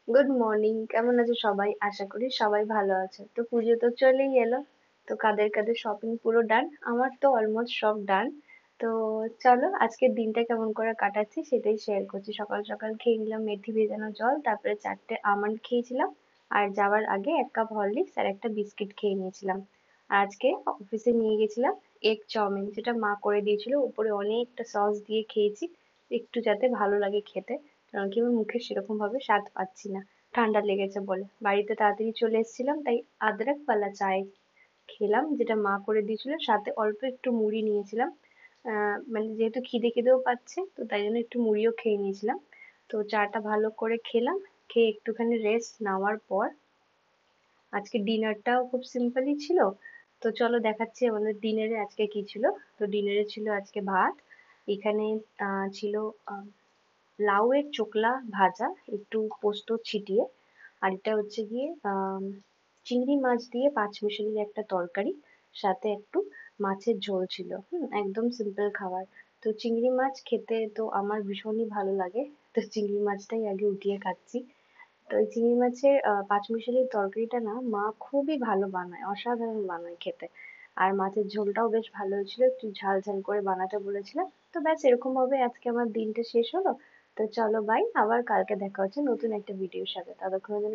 Good morning, কেমন আছো সবাই? আশা করি সবাই ভালো আছে। তো পুজো তো চলেই এলো। তো কাদের কাদের শপিং পুরো ডান? আমার তো অলমোস্ট সব ডান। তো চলো আজকের দিনটা কেমন করে কাটাচ্ছি সেটাই শেয়ার করছি। সকাল সকাল খেয়ে নিলাম মেথি ভেজানো জল, তারপরে 4টে আমন্ড খেয়েছিলাম। আর যাওয়ার আগে 1 কাপ হরলিক্স আর একটা বিস্কিট খেয়ে নিয়েছিলাম। আর আজকে অফিসে নিয়ে গেছিলাম এগ চাউমিন, যেটা মা করে দিয়েছিল। উপরে অনেকটা সস দিয়ে খেয়েছি, একটু যাতে ভালো লাগে খেতে। কারণ কি আমার মুখে সেরকম ভাবে স্বাদ পাচ্ছি না, ঠান্ডা লেগেছে বলে। বাড়িতে তাড়াতাড়ি চলে এসেছিলাম, তাই আদরক ওয়ালা চায় খেলাম, যেটা মা করে দিয়েছিল। সাথে অল্প একটু মুড়ি নিয়েছিলাম। মানে যেহেতু খিদে খিদেও পাচ্ছে, তো তাই জন্য একটু মুড়িও খেয়ে নিয়েছিলাম। তো চাটা ভালো করে খেলাম। খেয়ে একটুখানি রেস্ট নেওয়ার পর আজকে ডিনারটাও খুব সিম্পলই ছিল। তো চলো দেখাচ্ছি আমাদের ডিনারে আজকে কি ছিল। তো ডিনারে ছিল আজকে ভাত। এখানে ছিল লাউয়ের চোকলা ভাজা, একটু পোস্ত ছিটিয়ে। আর এটা হচ্ছে গিয়ে চিংড়ি মাছ দিয়ে পাঁচমিশালির একটা তরকারি। সাথে একটু মাছের ঝোল ছিল। একদম সিম্পল খাবার। তো চিংড়ি মাছ খেতে তো আমার ভীষণই ভালো লাগে। তো চিংড়ি মাছটাই আগে উঠিয়ে খাচ্ছি। তো এই চিংড়ি মাছের পাঁচমিশালির তরকারিটা না মা খুবই ভালো বানায়, অসাধারণ বানায় খেতে। আর মাছের ঝোলটাও বেশ ভালো হয়েছিল, একটু ঝাল ঝাল করে বানাতে বলেছিলাম। তো ব্যাস এরকম ভাবে আজকে আমার দিনটা শেষ হলো। তো চলো বাই, আবার কালকে দেখা হচ্ছে নতুন একটা ভিডিওর সাথে। ততক্ষণের জন্য